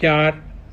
4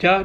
4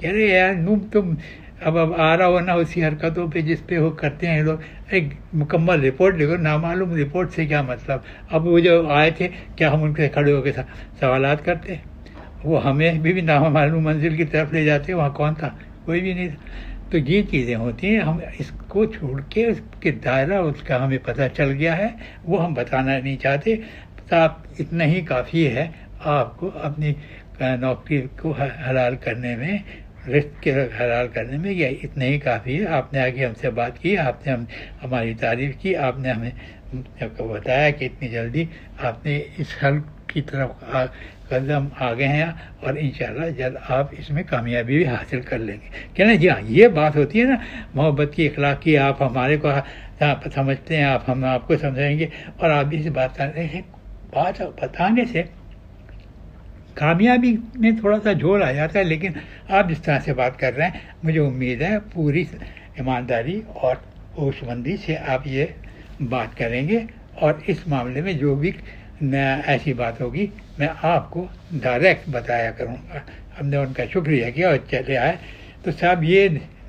کہہ رہے یار تم اب آ رہا ہو نا اسی حرکتوں پہ جس پہ وہ کرتے ہیں لوگ، ایک مکمل رپورٹ لکھو، نامعلوم رپورٹ سے کیا مطلب؟ اب وہ جو آئے تھے کیا ہم ان سے کھڑے ہو کے سوالات کرتے؟ وہ ہمیں بھی نامعلوم منزل کی طرف لے جاتے، وہاں کون تھا؟ کوئی بھی نہیں تھا۔ تو یہ چیزیں ہوتی ہیں، ہم اس کو چھوڑ کے اس کے دائرہ اس کا ہمیں پتہ چل گیا ہے، وہ ہم بتانا نہیں چاہتے۔ صاحب اتنا ہی کافی ہے آپ کو اپنی نوکری کو حلال کرنے میں، رزق کے حلال کرنے میں، یہ اتنا ہی کافی ہے۔ آپ نے آگے ہم سے بات کی، آپ نے ہماری تعریف کی، آپ نے ہمیں بتایا کہ اتنی جلدی آپ نے اس حل کی طرف قدم آگے ہیں، اور انشاءاللہ جلد آپ اس میں کامیابی بھی حاصل کر لیں گے۔ کہ نا جی ہاں، یہ بات ہوتی ہے نا محبت کی، اخلاق کی۔ آپ ہمارے کو سمجھتے ہیں، ہم آپ کو سمجھائیں گے، اور آپ بھی سے بات کرتے ہیں۔ بات بتانے سے کامیابی میں تھوڑا سا جھول آ جاتا ہے، لیکن آپ جس طرح سے بات کر رہے ہیں، مجھے امید ہے پوری ایمانداری اور ہوش مندی سے آپ یہ بات کریں گے، اور اس معاملے میں جو بھی ایسی بات ہوگی میں آپ کو ڈائریکٹ بتایا کروں گا۔ ہم نے ان کا شکریہ کیا اور چلے آئے۔ تو صاحب یہ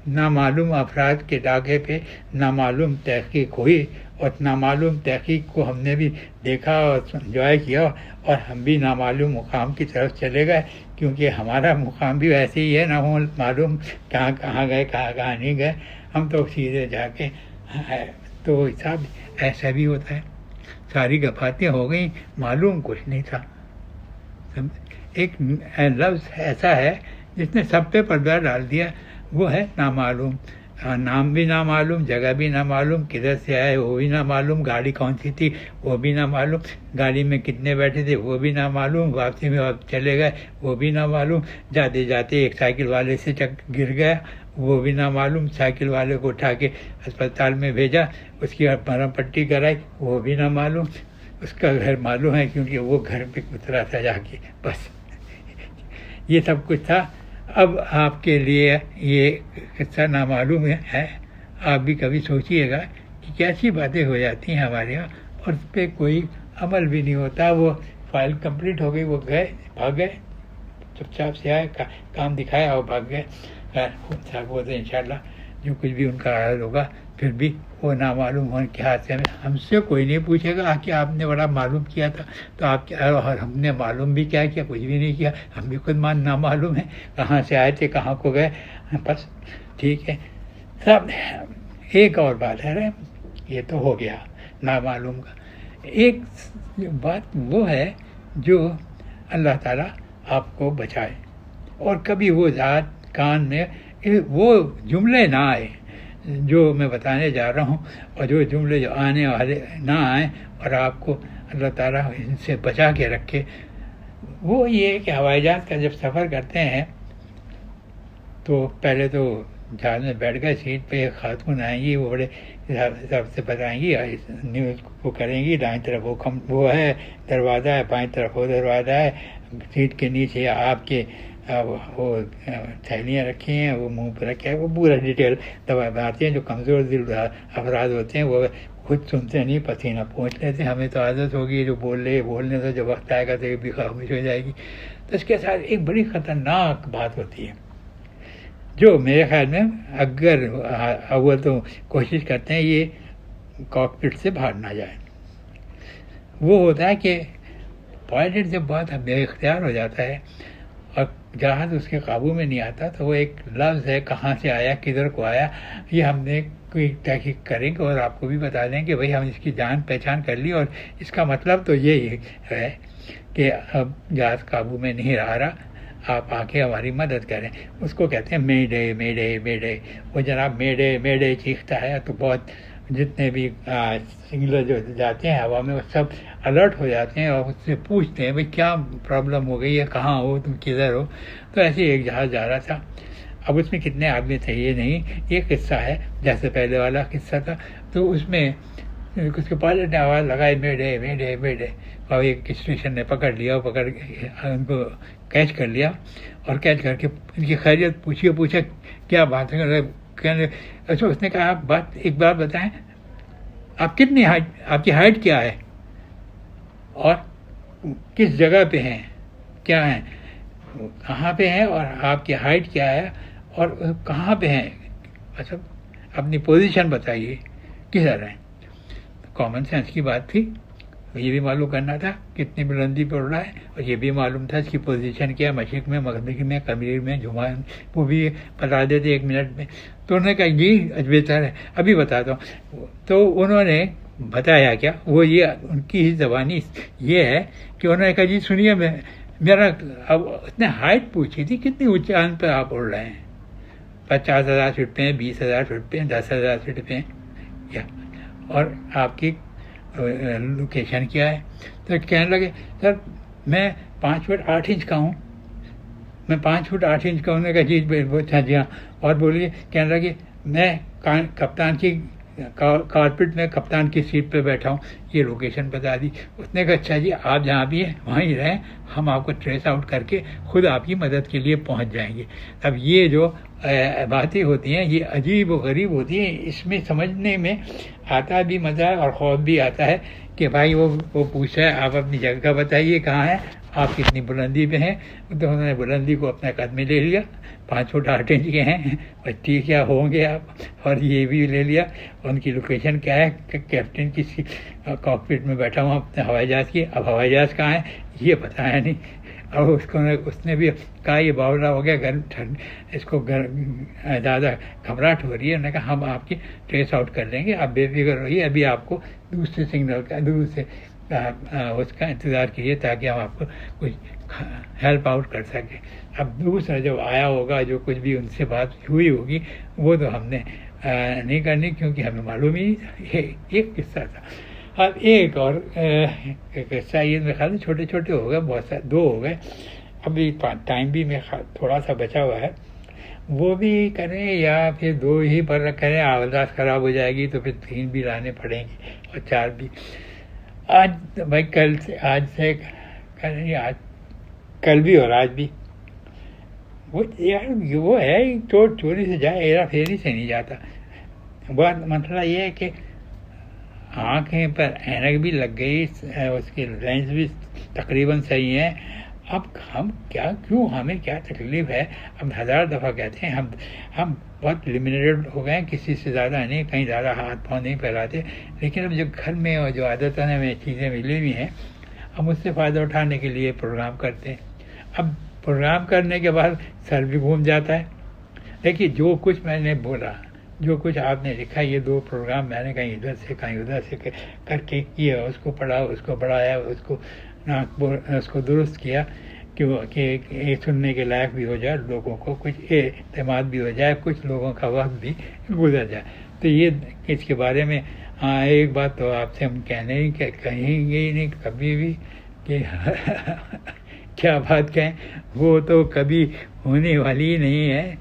نامعلوم افراد کے ڈاکے پہ نامعلوم تحقیق ہوئی، اور نامعلوم تحقیق کو ہم نے بھی دیکھا اور انجوائے کیا، اور ہم بھی نامعلوم مقام کی طرف چلے گئے، کیونکہ ہمارا مقام بھی ویسے ہی ہے، نہ معلوم کہاں گئے کہاں نہیں گئے، ہم تو سیدھے جا کے۔ تو صاحب ایسا بھی ہوتا ہے، ساری گفاتیں ہو گئیں، معلوم کچھ نہیں تھا۔ ایک لفظ ایسا ہے جس نے سب پہ پردہ ڈال دیا، وہ ہے نامعلوم۔ نام بھی نامعلوم، جگہ بھی نامعلوم، کدھر سے آئے وہ بھی نامعلوم، گاڑی کون سی تھی وہ بھی نامعلوم، گاڑی میں کتنے بیٹھے تھے وہ بھی نامعلوم، واپسی میں آپ چلے گئے وہ بھی نامعلوم، جاتے جاتے ایک سائیکل والے سے گر گیا وہ بھی نامعلوم، سائیکل والے کو اٹھا کے اسپتال میں بھیجا، اس کی مرہم پٹی کرائی وہ بھی نامعلوم، اس کا گھر معلوم ہے کیونکہ وہ گھر پہ اترا تھا جا کے، بس یہ سب کچھ تھا۔ اب آپ کے لیے یہ قصہ نامعلوم ہے، آپ بھی کبھی سوچیے گا کہ کیسی باتیں ہو جاتی ہیں ہمارے یہاں، اور اس پہ کوئی عمل بھی نہیں ہوتا۔ وہ فائل کمپلیٹ ہو گئی، وہ گئے، بھاگ گئے، چپ چاپ سے آئے، کام دکھایا اور بھاگ گئے۔ صاحب وہ تو انشاءاللہ جو کچھ بھی ان کا حال ہوگا، پھر بھی وہ نامعلوم ہونے کے حادثے میں ہم سے کوئی نہیں پوچھے گا کہ آپ نے بڑا معلوم کیا تھا، تو آپ کیا، اور ہم نے معلوم بھی کیا کچھ بھی نہیں کیا، ہم بھی خود نامعلوم ہیں، کہاں سے آئے تھے کہاں کو گئے، بس ٹھیک ہے صاحب۔ ایک اور بات ہے، یہ تو ہو گیا نامعلوم کا۔ ایک بات وہ ہے جو اللہ تعالیٰ آپ کو بچائے، اور کبھی وہ ذات کان میں وہ جملے نہ آئے جو میں بتانے جا رہا ہوں، اور جو جملے جو آنے والے نہ آئیں، اور آپ کو اللہ تعالیٰ ان سے بچا کے رکھے۔ وہ یہ کہ ہوائی جہاز کا جب سفر کرتے ہیں تو پہلے تو جہاز میں بیٹھ گئے، سیٹ پہ ایک خاتون آئیں گی، وہ بڑے حساب سے بتائیں گی، نیوز کو کریں گی، دائیں طرف وہ ہے دروازہ ہے، بائیں طرف وہ دروازہ ہے، سیٹ کے نیچے آپ کے وہ تھیلیاں رکھی ہیں، وہ منہ پہ رکھے ہیں، وہ پورا ڈیٹیل دوا بتاتے ہیں۔ جو کمزور دل افراد ہوتے ہیں وہ خود سنتے نہیں، پسینہ پہنچ لیتے ہیں۔ ہمیں تو عادت ہوگی جو بولنے سے جو وقت آئے گا تو بھی خاموش ہو جائے گی۔ تو اس کے ساتھ ایک بڑی خطرناک بات ہوتی ہے، جو میرے خیال میں اگر اول تو کوشش کرتے ہیں یہ کاکپٹ سے باہر نہ جائے، وہ ہوتا ہے کہ پائلٹ جب بہت بے اختیار ہو جاتا ہے اور جہاز اس کے قابو میں نہیں آتا، تو وہ ایک لفظ ہے، کہاں سے آیا کدھر کو آیا، یہ ہم نے کوئی تحقیق کریں گے اور آپ کو بھی بتا دیں کہ بھئی ہم اس کی جان پہچان کر لی، اور اس کا مطلب تو یہی ہے کہ اب جہاز قابو میں نہیں رہا، آپ آ کے ہماری مدد کریں۔ اس کو کہتے ہیں مے ڈے مے ڈے مے ڈے۔ وہ جناب مے ڈے مے ڈے چیختا ہے تو بہت جتنے بھی سنگلر جو جاتے ہیں ہوا میں وہ سب الرٹ ہو جاتے ہیں اور اس سے پوچھتے ہیں بھئی کیا پرابلم ہو گئی ہے، کہاں ہو تم، کدھر ہو۔ تو ایسے ایک جہاز جا رہا تھا، اب اس میں کتنے آدمی تھے یہ نہیں، یہ قصہ ہے جیسے پہلے والا قصہ تھا۔ تو اس میں اس کے پائلٹ نے آواز لگائی مے ڈے مے ڈے مے ڈے، اور ایک اسٹیشن نے پکڑ لیا، پکڑ کے ان کو کیچ کر لیا، اور کیچ کر کے ان کی خیریت پوچھا کیا بات ہے، کہنے اچھا اس نے کہا ایک بات بتائیں، آپ کتنی ہائٹ، آپ کی ہائٹ کیا ہے اور کس جگہ پہ ہیں، کیا ہیں؟ کہاں پہ ہیں اور آپ کی ہائٹ کیا ہے اور کہاں پہ ہیں، مطلب اپنی پوزیشن بتائیے کدھر ہیں. کامن سینس کی بات تھی، یہ بھی معلوم کرنا تھا کتنی بلندی پہ اڑ رہا ہے، اور یہ بھی معلوم تھا اس کی پوزیشن کیا، مشرق میں، مغرب میں، کبیر میں، جمعہ، وہ بھی بتا دیتے 1 منٹ میں. تو انہوں نے کہا یہ بہتر ہے، ابھی بتاتا ہوں. تو انہوں نے بتایا کیا، وہ یہ ان کی ہی زبانی یہ ہے کہ انہوں نے کہا جی سنیے، میں میرا اب اتنے ہائٹ پوچھی تھی کتنی اونچائی پہ آپ اڑ رہے ہیں، 50,000 فٹ پہ ہیں، 20,000 فٹ پہ ہیں، 10,000 فٹ پہ ہیں، یا اور آپ کی لوکیشن کیا ہے. تو کہنے لگے سر میں 5 فٹ 8 انچ کا ہوں، میں 5 فٹ 8 انچ کا ہوں. نے کہا جی جی ہاں، اور بولیے. کہنے لگے میں کپتان کی کارپٹ میں کپتان کی سیٹ پہ بیٹھا ہوں، یہ لوکیشن بتا دی. اس نے کہا اچھا جی آپ جہاں بھی ہیں وہیں ہی رہیں، ہم آپ کو ٹریس آؤٹ کر کے خود آپ کی مدد کے لیے پہنچ جائیں گے. اب یہ جو باتیں ہوتی ہیں یہ عجیب و غریب ہوتی ہیں، اس میں سمجھنے میں آتا بھی مزہ ہے اور خوف بھی آتا ہے کہ بھائی وہ پوچھا ہے آپ اپنی جگہ بتائیے کہاں ہیں، آپ کتنی بلندی پہ ہیں. تو انہوں نے بلندی کو اپنے قد میں لے لیا، 5 فٹ 8 انچ کے ہیں، بچی کیا ہوں گے آپ، اور یہ بھی لے لیا. ان کی لوکیشن کیا ہے کہ کیپٹن کی کاکپٹ میں بیٹھا ہوں اپنے ہوائی جہاز کی. اب ہوائی جہاز کہاں ہے یہ پتہ ہے نہیں. اب اس نے بھی کہا یہ باولا ہو گیا، اس کو زیادہ گھبراہٹ ہو رہی ہے. انہوں نے کہا ہم آپ کی ٹریس آؤٹ کر لیں گے، آپ بے فکر رہیے، ابھی آپ کو دوسرے سگنل کا دور سے اس کا انتظار کیجیے تاکہ ہم آپ کو کچھ ہیلپ آؤٹ کر سکیں. اب دوسرا جب آیا ہوگا جو کچھ بھی ان سے بات ہوئی ہوگی وہ تو ہم نے نہیں کرنی کیونکہ ہمیں معلوم ہی نہیں. یہ ایک قصہ تھا. اب ایک اور قصہ یہ میرے خیال میں چھوٹے چھوٹے ہو گئے، بہت سارے 2 ہو گئے، ابھی ٹائم بھی میرے خیال تھوڑا سا بچا ہوا ہے، وہ بھی کریں یا پھر 2 ہی پر کریں. آواز خراب ہو جائے گی تو پھر 3 بھی لانے پڑیں گے اور 4 بھی. آج بھائی آج سے کریں، آج کل بھی اور آج بھی وہ یار وہ ہے چوری سے جائے ہیرا پھیری سے نہیں جاتا. بہت مسئلہ یہ ہے کہ آنکھیں پر اینک بھی لگ گئی، اس کی لینس بھی تقریباً صحیح ہے. اب ہم کیوں ہمیں کیا تکلیف ہے؟ اب 1000 دفعہ کہتے ہیں ہم بہت لمیٹیڈ ہو گئے ہیں، کسی سے زیادہ نہیں، کہیں زیادہ ہاتھ پاؤں نہیں پھیلاتے. لیکن اب جو گھر میں اور جو عادتاً ہمیں چیزیں ملی ہوئی ہیں ہم اس سے فائدہ اٹھانے کے لیے پروگرام کرتے ہیں. اب پروگرام کرنے کے بعد سر بھی گھوم جاتا ہے. دیکھیے جو کچھ میں نے بولا، جو کچھ آپ نے لکھا، یہ 2 پروگرام میں نے کہیں ادھر سے کہیں ادھر سے کر کے کیا، اس کو پڑھا، اس کو بڑھایا، اس کو درست کیا کہ سننے کے لائق بھی ہو جائے، لوگوں کو کچھ اعتماد بھی ہو جائے، کچھ لوگوں کا وقت بھی گزر جائے. تو یہ اس کے بارے میں ایک بات تو آپ سے ہم کہیں گے ہی نہیں کبھی بھی کہ کیا بات کہیں، وہ تو کبھی ہونے والی ہی نہیں ہے.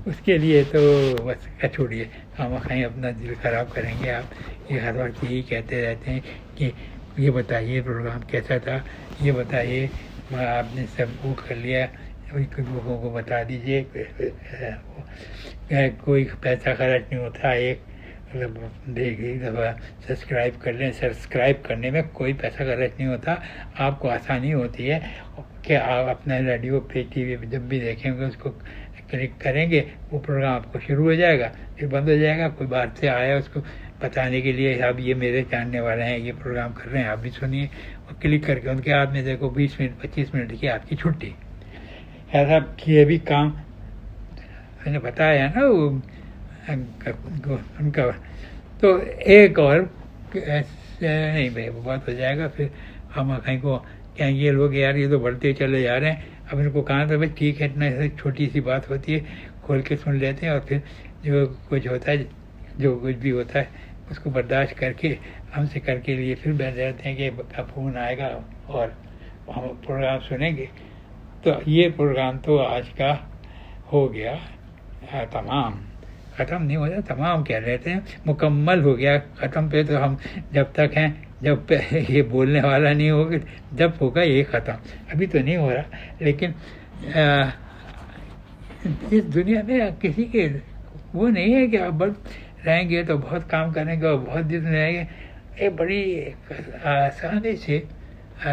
اس کے لیے تو بس چھوڑیے، ہم کہیں اپنا دل خراب کریں گے. آپ یہ ہر وقت یہی کہتے رہتے ہیں کہ یہ بتائیے پروگرام کیسا تھا، یہ بتائیے آپ نے سب وہ کر لیا، لوگوں کو بتا دیجیے. کوئی پیسہ خرچ نہیں ہوتا، ایک دفعہ سبسکرائب کر لیں. سبسکرائب کرنے میں کوئی پیسہ خرچ نہیں ہوتا، آپ کو آسانی ہوتی ہے کہ آپ اپنا ریڈیو پہ ٹی وی پہ جب بھی دیکھیں گے اس کو کلک کریں گے، وہ پروگرام آپ کو شروع ہو جائے گا، پھر بند ہو جائے گا. کوئی باہر سے آیا اس کو بتانے کے لیے اب یہ میرے جاننے والے ہیں، یہ پروگرام کر رہے ہیں، آپ بھی سنیے، اور کلک کر کے ان کے ہاتھ میں دیکھو 20 منٹ 25 منٹ کی آپ کی چھٹی. ایسا یہ بھی کام میں نے بتایا نا وہ ان کا. تو ایک اور نہیں بھائی وہ بات ہو جائے گا، پھر ہم کہیں کو کہیں یہ لوگ یار یہ تو بڑھتے چلے جا رہے ہیں. اب ان کو کہا تھا بھائی ٹھیک ہے، اتنا چھوٹی سی بات ہوتی ہے، کھول کے سن لیتے ہیں، اور پھر جو کچھ ہوتا ہے، جو کچھ بھی ہوتا ہے اس کو برداشت کر کے ہم سے کر کے لیے پھر بیٹھ جاتے ہیں کہ فون آئے گا اور ہم پروگرام سنیں گے. تو یہ پروگرام تو آج کا ہو گیا تمام، ختم نہیں ہو جائے، تمام کہہ لیتے ہیں، مکمل ہو گیا. ختم پہ تو ہم جب تک ہیں، جب یہ بولنے والا نہیں ہوگا جب ہوگا یہ ختم. ابھی تو نہیں ہو رہا، لیکن اس دنیا میں کسی کے وہ نہیں ہے کہ آپ بس رہیں گے تو بہت کام کریں گے اور بہت دن رہیں گے. یہ بڑی آسانی سے